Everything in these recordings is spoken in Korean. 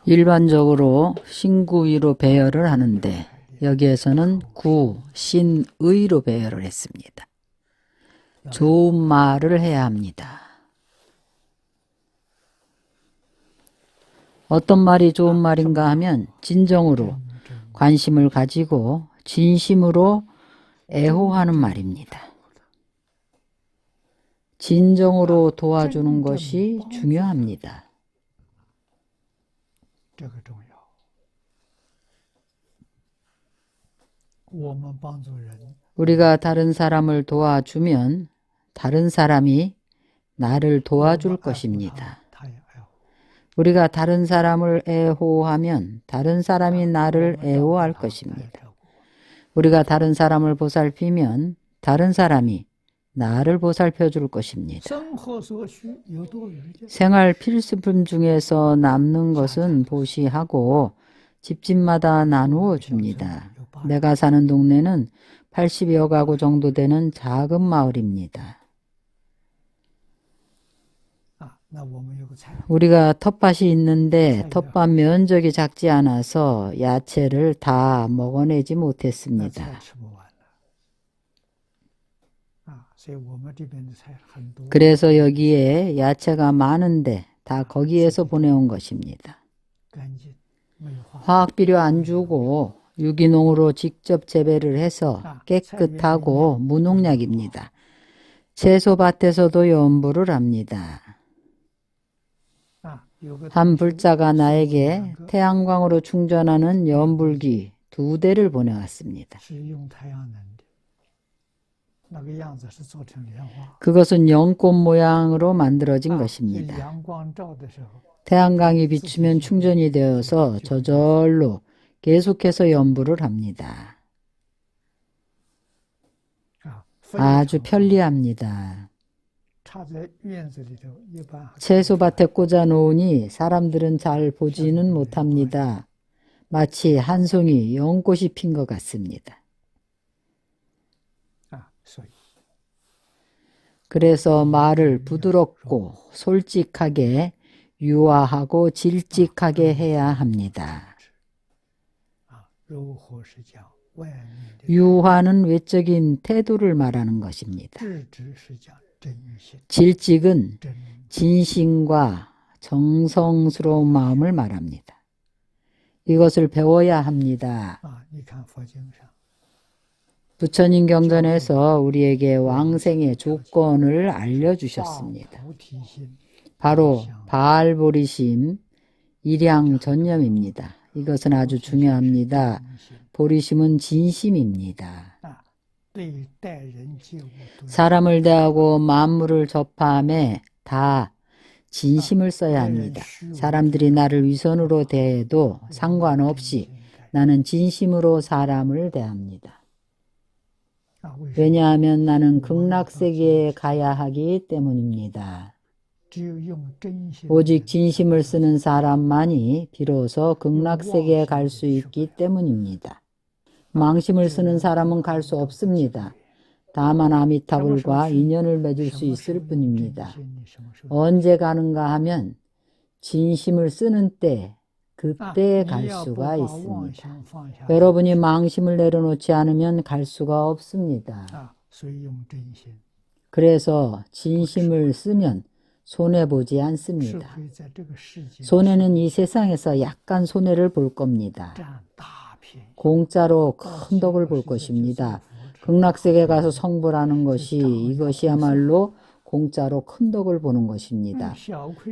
일반적으로 신구의로 배열을 하는데 여기에서는 구, 신, 의로 배열을 했습니다. 좋은 말을 해야 합니다. 어떤 말이 좋은 말인가 하면 진정으로 관심을 가지고 진심으로 애호하는 말입니다. 진정으로 도와주는 것이 중요합니다. 우리가 다른 사람을 도와주면 다른 사람이 나를 도와줄 것입니다. 우리가 다른 사람을 애호하면 다른 사람이 나를 애호할 것입니다. 우리가 다른 사람을 보살피면 다른 사람이 나를 보살펴 줄 것입니다. 생활 필수품 중에서 남는 것은 보시하고 집집마다 나누어 줍니다. 내가 사는 동네는 80여 가구 정도 되는 작은 마을입니다. 우리가 텃밭이 있는데 텃밭 면적이 작지 않아서 야채를 다 먹어내지 못했습니다. 그래서 여기에 야채가 많은데 다 거기에서 보내온 것입니다. 화학비료 안 주고 유기농으로 직접 재배를 해서 깨끗하고 무농약입니다. 채소밭에서도 연부를 합니다. 한 불자가 나에게 태양광으로 충전하는 연불기 2대를 보내왔습니다. 그것은 연꽃 모양으로 만들어진 것입니다. 태양광이 비추면 충전이 되어서 저절로 계속해서 연부를 합니다. 아주 편리합니다. 채소밭에 꽂아 놓으니 사람들은 잘 보지는 못합니다. 마치 한 송이 연꽃이 핀 것 같습니다. 그래서 말을 부드럽고 솔직하게 유화하고 질직하게 해야 합니다. 유화는 외적인 태도를 말하는 것입니다. 질직은 진심과 정성스러운 마음을 말합니다. 이것을 배워야 합니다. 부처님 경전에서 우리에게 왕생의 조건을 알려주셨습니다. 바로 바알보리심, 일양전념입니다. 이것은 아주 중요합니다. 보리심은 진심입니다. 사람을 대하고 만물을 접함에 다 진심을 써야 합니다. 사람들이 나를 위선으로 대해도 상관없이 나는 진심으로 사람을 대합니다. 왜냐하면 나는 극락세계에 가야 하기 때문입니다. 오직 진심을 쓰는 사람만이 비로소 극락세계에 갈 수 있기 때문입니다. 망심을 쓰는 사람은 갈 수 없습니다. 다만 아미타불과 인연을 맺을 수 있을 뿐입니다. 언제 가는가 하면 진심을 쓰는 때, 그때 갈 수가 있습니다. 여러분이 망심을 내려놓지 않으면 갈 수가 없습니다. 그래서 진심을 쓰면 손해보지 않습니다. 손해는 이 세상에서 약간 손해를 볼 겁니다. 공짜로 큰 덕을 볼 것입니다. 극락세계 가서 성불하는 것이 이것이야말로 공짜로 큰 덕을 보는 것입니다.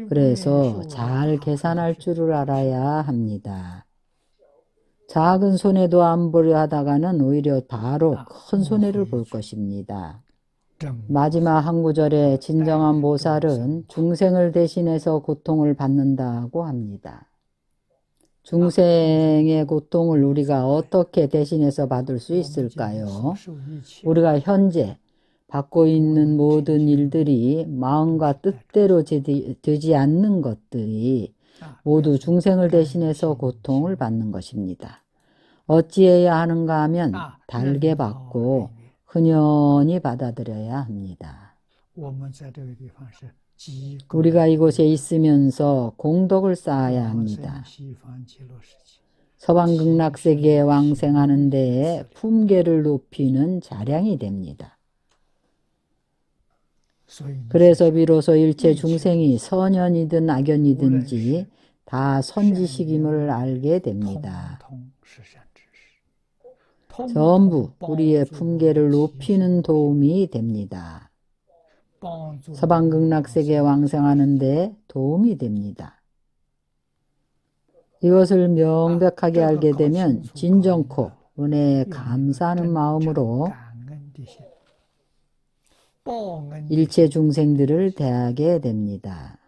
그래서 잘 계산할 줄을 알아야 합니다. 작은 손해도 안 보려 하다가는 오히려 바로 큰 손해를 볼 것입니다. 마지막 한 구절에 진정한 보살은 중생을 대신해서 고통을 받는다고 합니다. 중생의 고통을 우리가 어떻게 대신해서 받을 수 있을까요? 우리가 현재 받고 있는 모든 일들이 마음과 뜻대로 되지 않는 것들이 모두 중생을 대신해서 고통을 받는 것입니다. 어찌해야 하는가 하면 달게 받고 흔연히 받아들여야 합니다. 우리가 이곳에 있으면서 공덕을 쌓아야 합니다. 서방극락세계에 왕생하는 데에 품계를 높이는 자량이 됩니다. 그래서 비로소 일체 중생이 선연이든 악연이든지 다 선지식임을 알게 됩니다. 전부 우리의 품계를 높이는 도움이 됩니다. 서방극락세계에 왕생하는 데 도움이 됩니다. 이것을 명백하게 알게 되면 진정코 은혜에 감사하는 마음으로 일체 중생들을 대하게 됩니다.